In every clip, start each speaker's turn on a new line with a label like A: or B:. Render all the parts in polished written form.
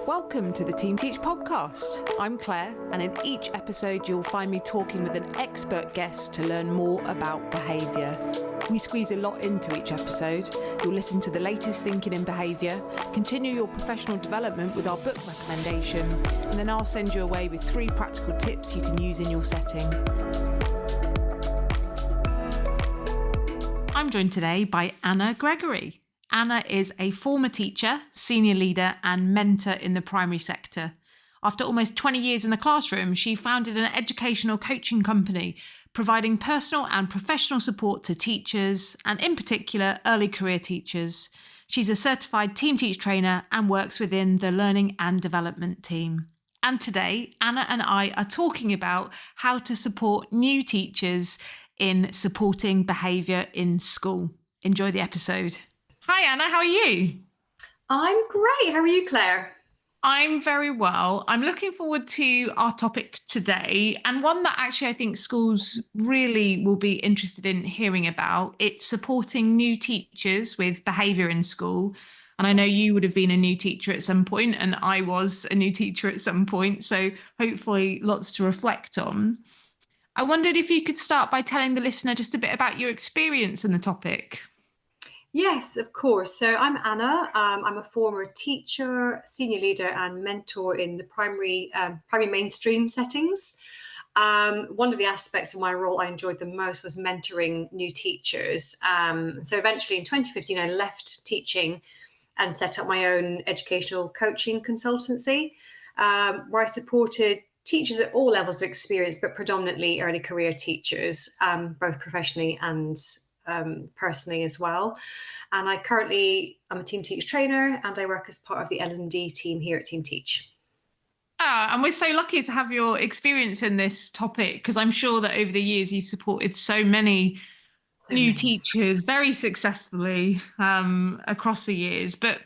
A: Welcome to the Team Teach podcast. I'm Clare, and in each episode you'll find me talking with an expert guest to learn more about behaviour. We squeeze a lot into each episode. You'll listen to the latest thinking in behaviour, continue your professional development with our book recommendation, and then I'll send you away with 3 practical tips you can use in your setting. I'm joined today by Anna Gregory. Anna is a former teacher, senior leader and mentor in the primary sector. After almost 20 years in the classroom, she founded an educational coaching company, providing personal and professional support to teachers and in particular early career teachers. She's a certified Team Teach trainer and works within the learning and development team. And today, Anna and I are talking about how to support new teachers in supporting behaviour in school. Enjoy the episode. Hi Anna, how are you?
B: I'm great. How are you, Claire?
A: I'm very well. I'm looking forward to our topic today, and one that actually I think schools really will be interested in hearing about. It's supporting new teachers with behaviour in school. And I know you would have been a new teacher at some point, and I was a new teacher at some point. So hopefully lots to reflect on. I wondered if you could start by telling the listener just a bit about your experience in the topic.
B: Yes, of course. So I'm Anna. I'm a former teacher, senior leader and mentor in the primary mainstream settings. One of the aspects of my role I enjoyed the most was mentoring new teachers. So eventually in 2015, I left teaching and set up my own educational coaching consultancy, where I supported teachers at all levels of experience, but predominantly early career teachers, both professionally and personally as well. And I'm a Team Teach trainer, and I work as part of the L&D team here at Team Teach.
A: And we're so lucky to have your experience in this topic, because I'm sure that over the years you've supported so many new teachers very successfully across the years. But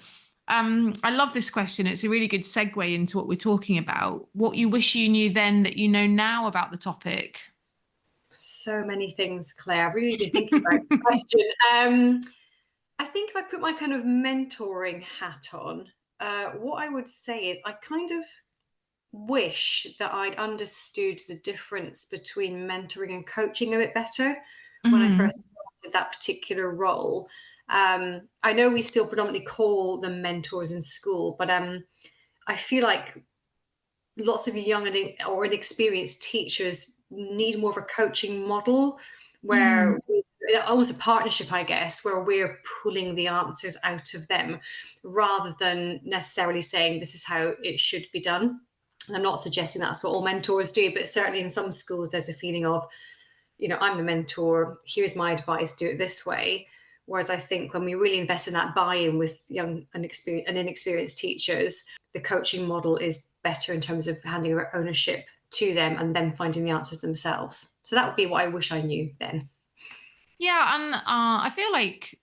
A: I love this question. It's a really good segue into what we're talking about. What you wish you knew then that you know now about the topic?
B: So many things, Claire. I've really been thinking about this question. I think if I put my kind of mentoring hat on, what I would say is I kind of wish that I'd understood the difference between mentoring and coaching a bit better when I first started that particular role. I know we still predominantly call them mentors in school, but I feel like lots of young or inexperienced teachers need more of a coaching model where almost a partnership, I guess, where we're pulling the answers out of them rather than necessarily saying this is how it should be done. And I'm not suggesting that's what all mentors do, but certainly in some schools there's a feeling of, I'm the mentor, here's my advice, do it this way. Whereas I think when we really invest in that buy-in with young and inexperienced teachers, the coaching model is better in terms of handing over ownership to them and them finding the answers themselves. So that would be what I wish I knew then.
A: Yeah, and I feel like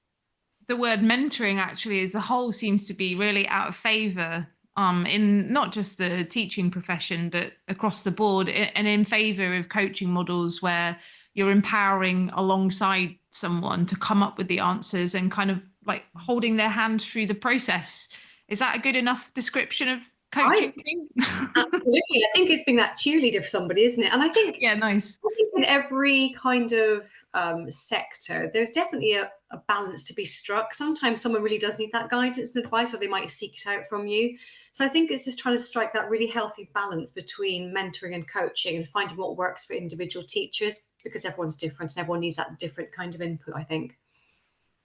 A: the word mentoring actually as a whole seems to be really out of favour in not just the teaching profession, but across the board, and in favour of coaching models where you're empowering alongside someone to come up with the answers and kind of like holding their hand through the process. Is that a good enough description of coaching?
B: Absolutely. I think it's being that cheerleader for somebody, isn't it? And I think,
A: nice.
B: I think in every kind of sector, there's definitely a balance to be struck. Sometimes someone really does need that guidance and advice, or they might seek it out from you. So I think it's just trying to strike that really healthy balance between mentoring and coaching and finding what works for individual teachers, because everyone's different and everyone needs that different kind of input, I think.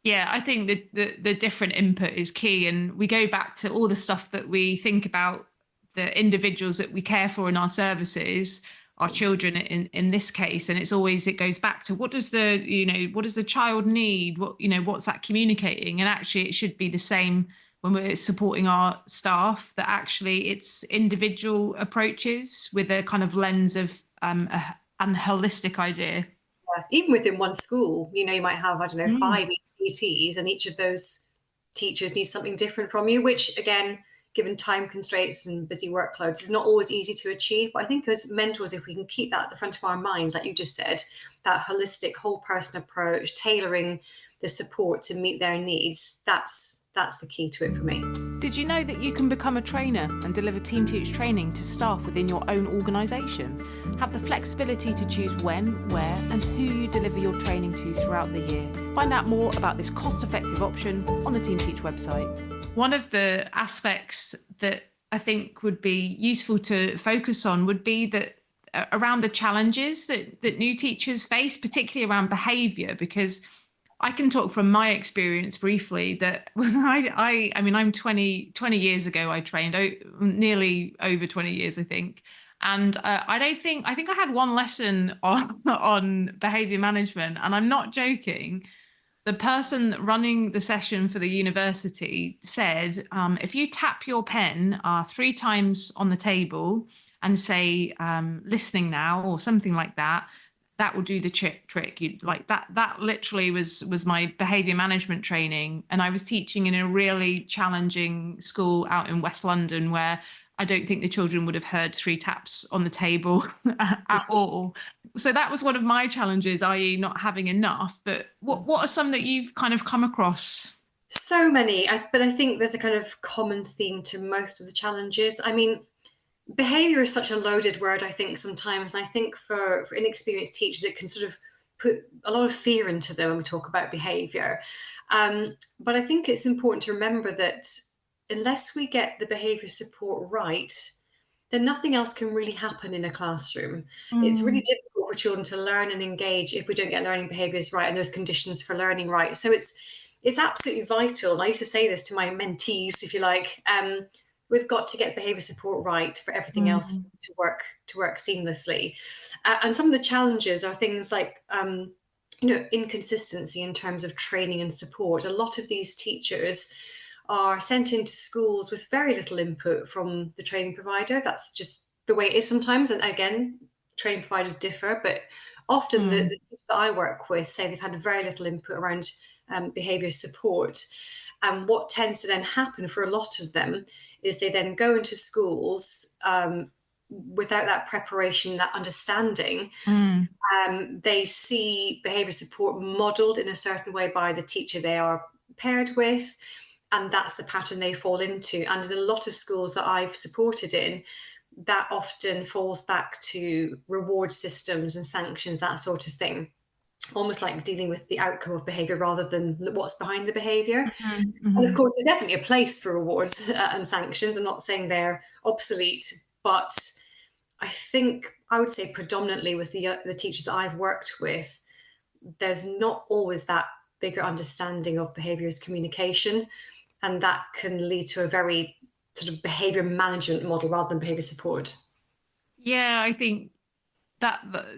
A: Yeah, I think the different input is key. And we go back to all the stuff that we think about the individuals that we care for in our services, our children in this case. And it goes back to what does the child need? What's that communicating? And actually it should be the same when we're supporting our staff, that actually it's individual approaches with a kind of lens of a holistic idea.
B: Even within one school, you might have, 5 ECTs, and each of those teachers needs something different from you, which again, given time constraints and busy workloads, is not always easy to achieve. But I think as mentors, if we can keep that at the front of our minds, like you just said, that holistic whole person approach, tailoring the support to meet their needs, that's That's the key to it for me.
A: Did you know that you can become a trainer and deliver Team Teach training to staff within your own organisation? Have the flexibility to choose when, where and who you deliver your training to throughout the year. Find out more about this cost-effective option on the Team Teach website. One of the aspects that I think would be useful to focus on would be that around the challenges that new teachers face, particularly around behaviour, because I can talk from my experience briefly that when I mean, I'm 20 years ago, I trained nearly over 20 years, I think. And I think I had one lesson on, on behavior management, and I'm not joking. The person running the session for the university said, if you tap your pen 3 times on the table and say, listening now, or something like that, that will do the trick. You like that literally was my behavior management training. And I was teaching in a really challenging school out in West London where I don't think the children would have heard 3 taps on the table at all. So that was one of my challenges, i.e. not having enough. But what are some that you've kind of come across?
B: So many, but I think there's a kind of common theme to most of the challenges. I mean, behavior is such a loaded word, I think, sometimes. And I think for inexperienced teachers, it can sort of put a lot of fear into them when we talk about behavior. But I think it's important to remember that unless we get the behavior support right, then nothing else can really happen in a classroom. It's really
A: Mm,
B: difficult for children to learn and engage if we don't get learning behaviors right and those conditions for learning right. So it's absolutely vital. And I used to say this to my mentees, if you like. We've got to get behavior support right for everything else
A: mm,
B: to work seamlessly. And some of the challenges are things like inconsistency in terms of training and support. A lot of these teachers are sent into schools with very little input from the training provider. That's just the way it is sometimes. And again, training providers differ, but often the
A: mm,
B: teachers that I work with say they've had very little input around behaviour support. And what tends to then happen for a lot of them is they then go into schools without that preparation, that understanding.
A: mm,
B: They see behaviour support modelled in a certain way by the teacher they are paired with, and that's the pattern they fall into. And in a lot of schools that I've supported in, that often falls back to reward systems and sanctions, that sort of thing, almost like dealing with the outcome of behaviour rather than what's behind the behaviour.
A: mhm,
B: And of
A: mhm.
B: course, there's definitely a place for rewards and sanctions. I'm not saying they're obsolete, but I think I would say predominantly with the teachers that I've worked with, there's not always that bigger understanding of behaviour as communication, and that can lead to a very sort of behaviour management model rather than behaviour support.
A: Yeah, I think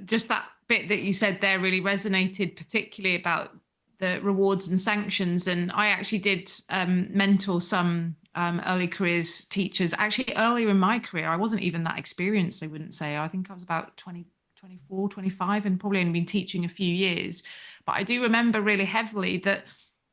A: just that bit that you said there really resonated, particularly about the rewards and sanctions. And I actually did mentor some early careers teachers. Actually, earlier in my career, I wasn't even that experienced, I wouldn't say. I think I was about 20, 24, 25, and probably only been teaching a few years. But I do remember really heavily that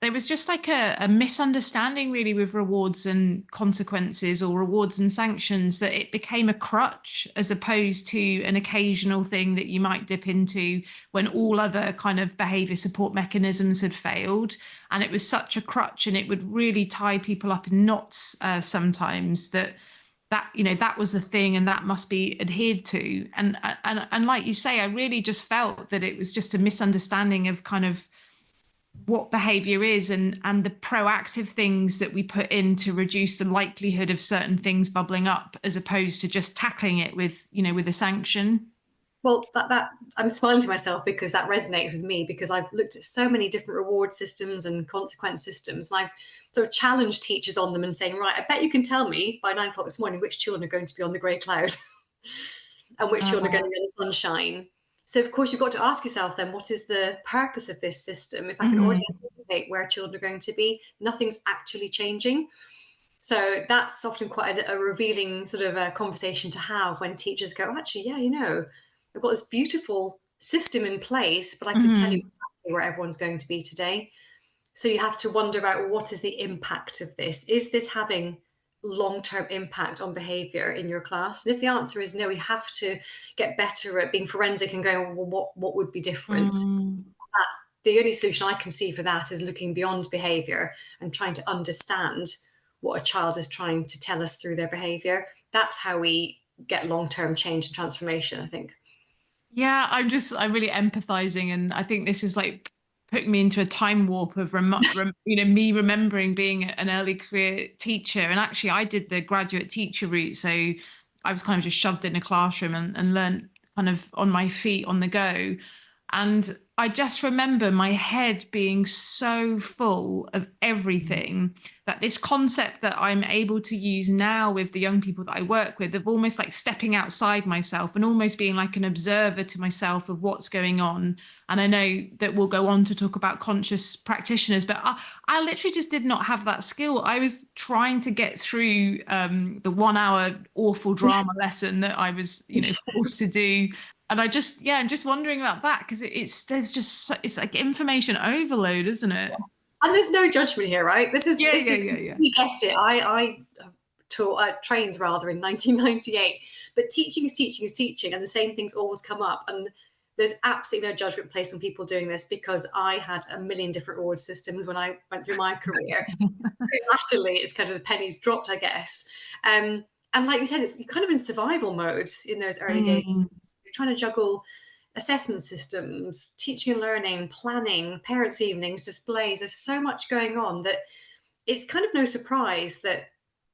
A: there was just like a misunderstanding really with rewards and consequences, or rewards and sanctions, that it became a crutch as opposed to an occasional thing that you might dip into when all other kind of behavior support mechanisms had failed. And it was such a crutch, and it would really tie people up in knots sometimes, that was the thing and that must be adhered to. And like you say, I really just felt that it was just a misunderstanding of kind of what behavior is, and the proactive things that we put in to reduce the likelihood of certain things bubbling up, as opposed to just tackling it with a sanction.
B: Well, that I'm smiling to myself because that resonates with me, because I've looked at so many different reward systems and consequence systems, and I've sort of challenged teachers on them and saying, right, I bet you can tell me by 9 o'clock this morning which children are going to be on the grey cloud and which children are going to be in the sunshine. So of course you've got to ask yourself then, what is the purpose of this system? If I can already
A: Mhm.
B: anticipate where children are going to be, nothing's actually changing. So that's often quite a revealing sort of a conversation to have when teachers go, oh, actually, yeah, I've got this beautiful system in place, but I could tell you
A: Mhm.
B: exactly where everyone's going to be today. So you have to wonder about, well, what is the impact of this? Is this having long-term impact on behavior in your class? And if the answer is no, we have to get better at being forensic and going, well, what would be different?
A: Mm.
B: the only solution I can see for that is looking beyond behaviour and trying to understand what a child is trying to tell us through their behaviour. That's how we get long-term change and transformation, I think.
A: Yeah, I'm really empathizing, and I think this is like putting me into a time warp of me remembering being an early career teacher. And actually, I did the graduate teacher route, so I was kind of just shoved in a classroom and learned kind of on my feet on the go. And I just remember my head being so full of everything that this concept that I'm able to use now with the young people that I work with, of almost like stepping outside myself and almost being like an observer to myself of what's going on. And I know that we'll go on to talk about conscious practitioners, but I literally just did not have that skill. I was trying to get through the 1 hour awful drama lesson that I was, forced to do. And I'm just wondering about that, because it's like information overload, isn't it?
B: And there's no judgment here, right? This
A: Yeah,
B: is
A: yeah, yeah, yeah.
B: we get it. I trained rather in 1998, but teaching is teaching is teaching, and the same things always come up. And there's absolutely no judgment placed on people doing this, because I had a million different reward systems when I went through my career. Latterly, it's kind of the pennies dropped, I guess. And like you said, you're kind of in survival mode in those early days.
A: Mm.
B: You're trying to juggle assessment systems, teaching and learning, planning, parents' evenings, displays. There's so much going on that it's kind of no surprise that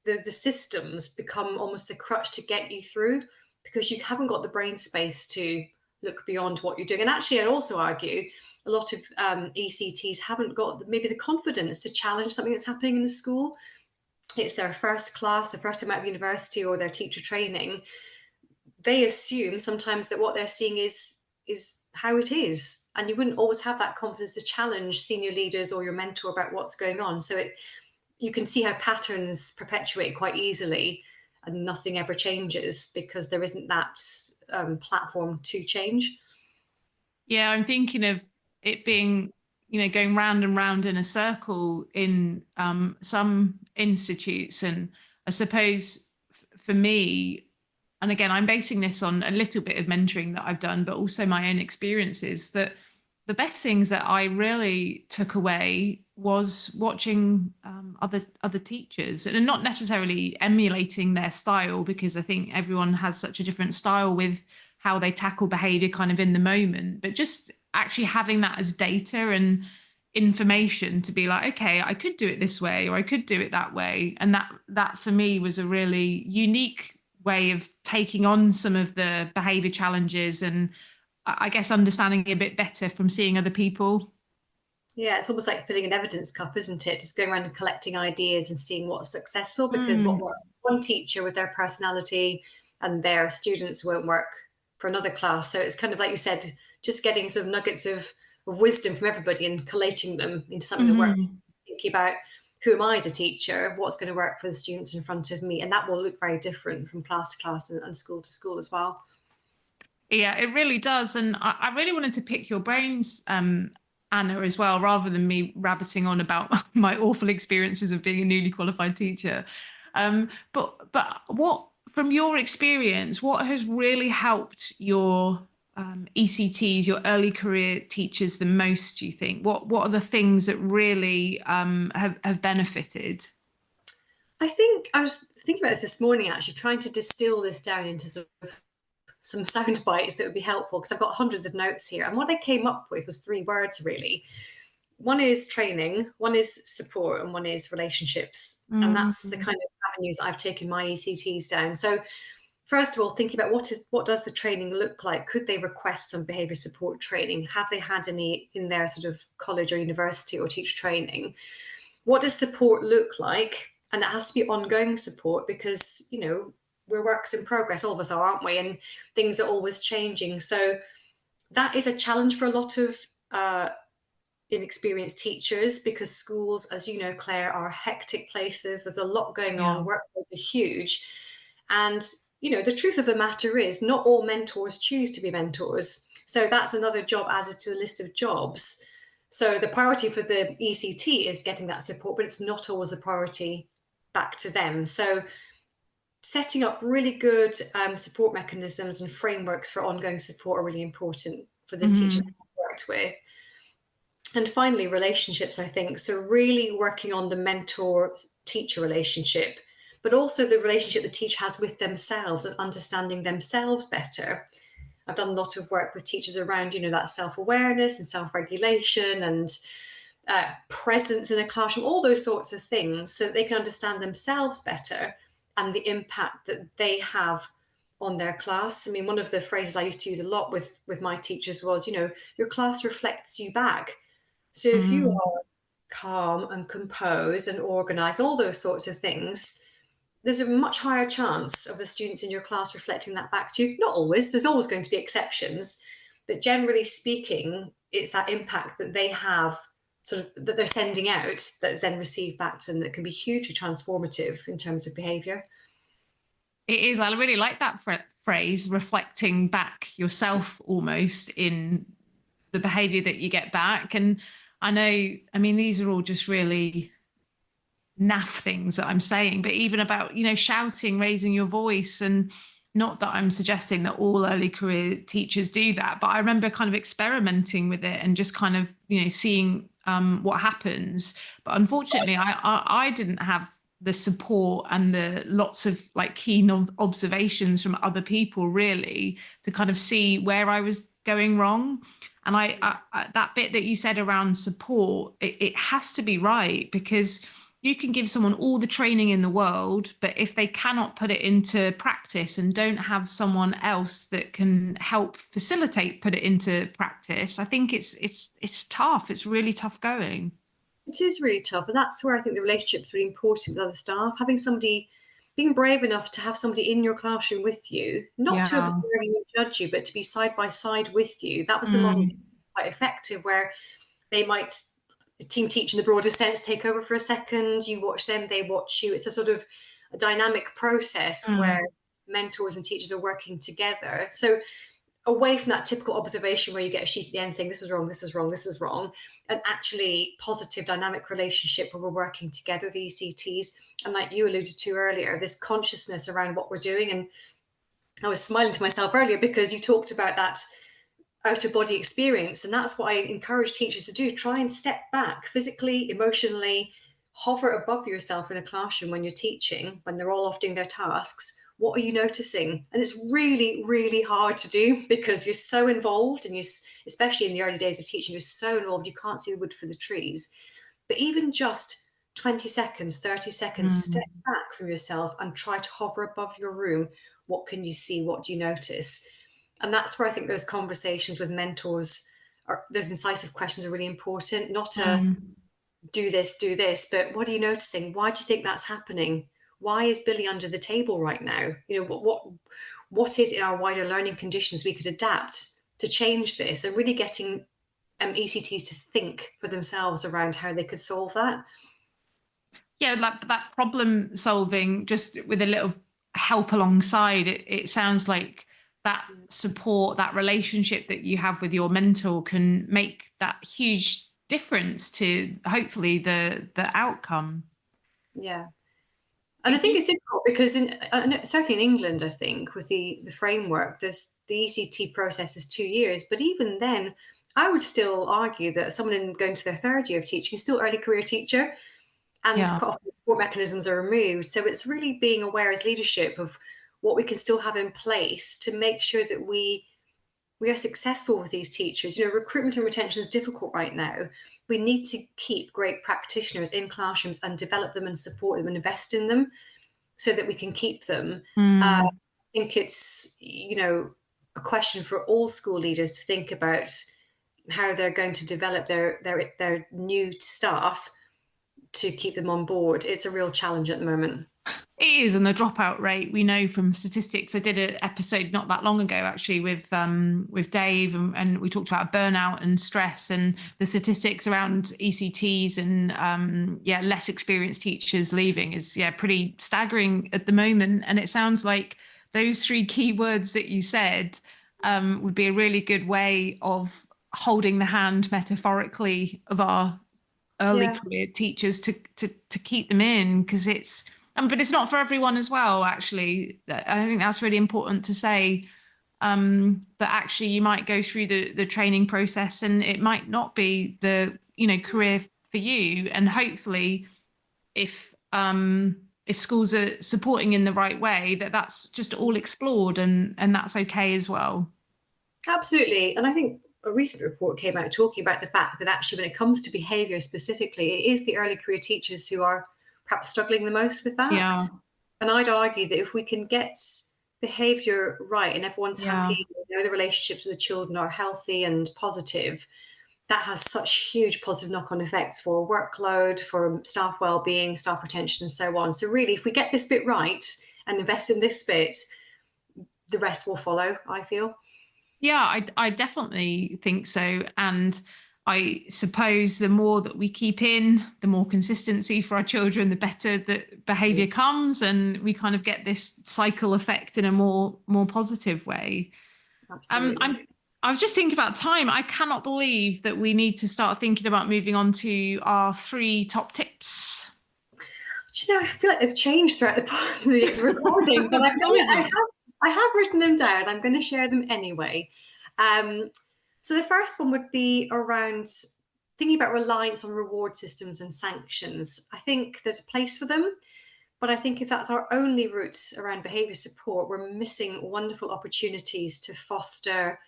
B: the systems become almost the crutch to get you through, because you haven't got the brain space to look beyond what you're doing. And actually, I'd also argue a lot of ECTs haven't got maybe the confidence to challenge something that's happening in the school. It's their first class, their first time out of university, or their teacher training. They assume sometimes that what they're seeing is how it is, and you wouldn't always have that confidence to challenge senior leaders or your mentor about what's going on. So you can see how patterns perpetuate quite easily, and nothing ever changes because there isn't that platform to change.
A: Yeah, I'm thinking of it being, going round and round in a circle in some institutes. And I suppose for me, and again, I'm basing this on a little bit of mentoring that I've done, but also my own experiences, that the best things that I really took away was watching other teachers, and not necessarily emulating their style, because I think everyone has such a different style with how they tackle behavior kind of in the moment, but just actually having that as data and information to be like, okay, I could do it this way or I could do it that way. And that for me was a really unique way of taking on some of the behavior challenges, and I guess understanding a bit better from seeing other people.
B: Yeah, it's almost like filling an evidence cup, isn't it? Just going around and collecting ideas and seeing what's successful, because what
A: Mm.
B: works for one teacher with their personality and their students won't work for another class. So it's kind of like you said, just getting sort of nuggets of wisdom from everybody and collating them into something that works.
A: Mhm.
B: Thinking about, who am I as a teacher? What's going to work for the students in front of me? And that will look very different from class to class and school to school as well.
A: Yeah, it really does. And I really wanted to pick your brains, Anna, as well, rather than me rabbiting on about my awful experiences of being a newly qualified teacher. But what, from your experience, what has really helped your ECTs, your early career teachers, the most, do you think? What are the things that really have benefited?
B: I think I was thinking about this morning, actually, trying to distill this down into sort of some sound bites that would be helpful, because I've got hundreds of notes here. And what I came up with was three words, really. One is training, one is support, and one is relationships. And that's the
A: Mm.
B: kind of avenues I've taken my ECTs down. So first of all, thinking about what does the training look like? Could they request some behaviour support training? Have they had any in their sort of college or university or teacher training? What does support look like? And it has to be ongoing support, because we're works in progress, all of us are, aren't we? And things are always changing. So that is a challenge for a lot of inexperienced teachers, because schools, as you know, Claire, are hectic places. There's a lot going
A: Yeah.
B: on, workloads are huge. And the truth of the matter is, not all mentors choose to be mentors. So that's another job added to the list of jobs. So the priority for the ECT is getting that support, but it's not always a priority back to them. So setting up really good support mechanisms and frameworks for ongoing support are really important for the teachers
A: Mhm.
B: I've worked with. And finally, relationships, I think. So really working on the mentor-teacher relationship, but also the relationship the teacher has with themselves and understanding themselves better. I've done a lot of work with teachers around, that self-awareness and self-regulation and presence in a classroom, all those sorts of things, so that they can understand themselves better and the impact that they have on their class. I mean, one of the phrases I used to use a lot with my teachers was, your class reflects you back. So if you
A: Mm.
B: are calm and composed and organized, all those sorts of things, there's a much higher chance of the students in your class reflecting that back to you. Not always, there's always going to be exceptions, but generally speaking, it's that impact that they have, sort of that they're sending out, that is then received back to them, that can be hugely transformative in terms of behavior.
A: It is. I really like that phrase, reflecting back yourself almost in the behavior that you get back. And I mean, these are all just really naff things that I'm saying, but even about, shouting, raising your voice, and not that I'm suggesting that all early career teachers do that, but I remember kind of experimenting with it and just kind of, seeing what happens. But unfortunately, I didn't have the support and the lots of like keen observations from other people really to kind of see where I was going wrong. And that bit that you said around support, it has to be right, because you can give someone all the training in the world, but if they cannot put it into practice and don't have someone else that can help facilitate put it into practice, I think it's tough. It's really tough going.
B: It is really tough, and that's where I think the relationship is really important with other staff. Having somebody, being brave enough to have somebody in your classroom with you, not to
A: Yeah.
B: observe you and judge you, but to be side by side with you. That was the model that
A: Mm,
B: was quite effective, where they might team teach in the broader sense, take over for a second, you watch them, they watch you. It's a sort of a dynamic process where
A: mm,
B: mentors and teachers are working together. So away from that typical observation where you get a sheet at the end saying this is wrong, this is wrong, this is wrong, an actually positive dynamic relationship where we're working together, the ECTs. And like you alluded to earlier, this consciousness around what we're doing. And I was smiling to myself earlier because you talked about that out of body experience. And that's what I encourage teachers to do. Try and step back physically, emotionally, hover above yourself in a classroom when you're teaching, when they're all off doing their tasks. What are you noticing? And it's really, really hard to do because you're so involved, and you, especially in the early days of teaching, you're so involved, you can't see the wood for the trees. But even just 20 seconds, 30 seconds, step
A: mm,
B: back from yourself and try to hover above your room. What can you see? What do you notice? And that's where I think those conversations with mentors, or those incisive questions, are really important. Not a
A: mm.
B: do this, but what are you noticing? Why do you think that's happening? Why is Billy under the table right now? What is in our wider learning conditions we could adapt to change this, and really getting ECTs to think for themselves around how they could solve that.
A: Yeah, like that problem solving, just with a little help alongside it sounds like that support, that relationship that you have with your mentor can make that huge difference to hopefully the outcome.
B: Yeah.
A: Are
B: And I think
A: you?
B: it's difficult because certainly in England, I think with the framework, there's the ECT process is 2 years, but even then, I would still argue that someone going to their third year of teaching is still early career teacher, and
A: Yeah.
B: quite often the support mechanisms are removed. So it's really being aware as leadership of what we can still have in place to make sure that we are successful with these teachers. Recruitment and retention is difficult right now. We need to keep great practitioners in classrooms and develop them and support them and invest in them so that we can keep them. I
A: Mm.
B: think it's, a question for all school leaders to think about how they're going to develop their new staff to keep them on board. It's a real challenge at the moment.
A: It is, and the dropout rate we know from statistics. I did an episode not that long ago actually with Dave, and we talked about burnout and stress and the statistics around ECTs and less experienced teachers leaving is pretty staggering at the moment. And it sounds like those three key words that you said would be a really good way of holding the hand metaphorically of our early
B: Yeah.
A: career teachers to keep them in, because it's but it's not for everyone as well. Actually, I think that's really important to say, that actually you might go through the training process and it might not be the career for you. And hopefully if schools are supporting in the right way, that's just all explored, and that's okay as well.
B: Absolutely. And I think a recent report came out talking about the fact that actually when it comes to behaviour specifically, it is the early career teachers who are perhaps struggling the most with that.
A: Yeah.
B: And I'd argue that if we can get behaviour right and everyone's
A: Yeah.
B: happy, the relationships with the children are healthy and positive, that has such huge positive knock-on effects for workload, for staff well-being, staff retention, and so on. So really, if we get this bit right and invest in this bit, the rest will follow, I feel.
A: Yeah, I definitely think so. And I suppose the more that we keep in, the more consistency for our children, the better that behaviour comes, and we kind of get this cycle effect in a more positive way.
B: Absolutely.
A: I was just thinking about time. I cannot believe that we need to start thinking about moving on to our 3 top tips.
B: Do you know, I feel like they've changed throughout the recording, but I have written them down. I'm going to share them anyway. So the first one would be around thinking about reliance on reward systems and sanctions. I think there's a place for them, but I think if that's our only route around behaviour support, we're missing wonderful opportunities to foster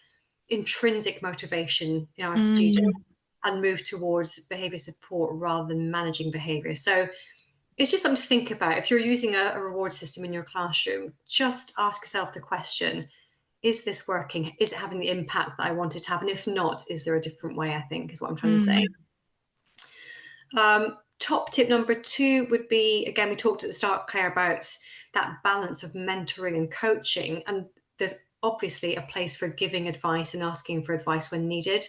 B: intrinsic motivation in our students and move towards behaviour support rather than managing behaviour. So it's just something to think about. If you're using a reward system in your classroom, just ask yourself the question, is this working? Is it having the impact that I want it to have? And if not, is there a different way, I think, is what I'm trying to say. Top tip number 2 would be, again, we talked at the start, Claire, about that balance of mentoring and coaching. And there's obviously a place for giving advice and asking for advice when needed.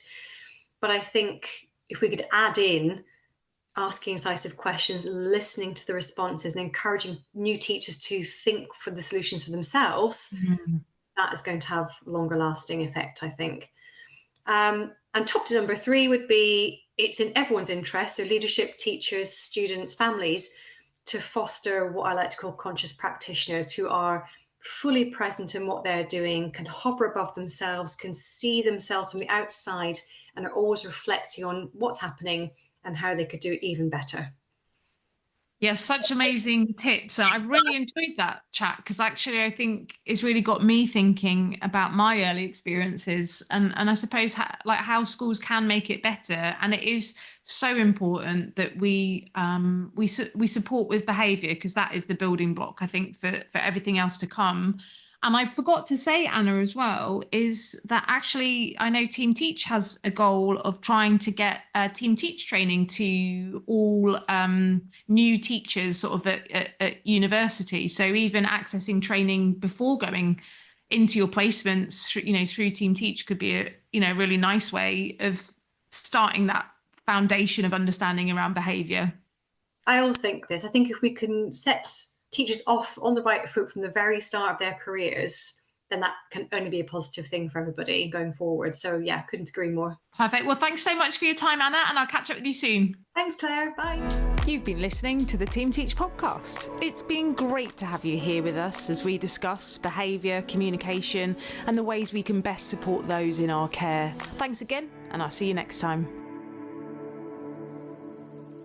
B: But I think if we could add in asking incisive questions, listening to the responses, and encouraging new teachers to think for the solutions for themselves, that is going to have longer lasting effect, I think. And top to number 3 would be, it's in everyone's interest, so leadership, teachers, students, families, to foster what I like to call conscious practitioners who are fully present in what they're doing, can hover above themselves, can see themselves from the outside, and are always reflecting on what's happening and how they could do it even better.
A: Yeah, such amazing tips. I've really enjoyed that chat, because actually I think it's really got me thinking about my early experiences, and I suppose how schools can make it better. And it is so important that we support with behaviour, because that is the building block, I think, for everything else to come. And I forgot to say, Anna, as well, is that actually I know Team Teach has a goal of trying to get Team Teach training to all new teachers sort of at university. So even accessing training before going into your placements, through Team Teach could be a really nice way of starting that foundation of understanding around behaviour.
B: I always think this. I think if we can set teachers off on the right foot from the very start of their careers, then that can only be a positive thing for everybody going forward. So yeah, couldn't agree more.
A: Perfect. Well, thanks so much for your time, Anna, and I'll catch up with you soon.
B: Thanks, Claire. Bye.
A: You've been listening to the Team Teach podcast. It's been great to have you here with us as we discuss behaviour, communication, and the ways we can best support those in our care. Thanks again, and I'll see you next time.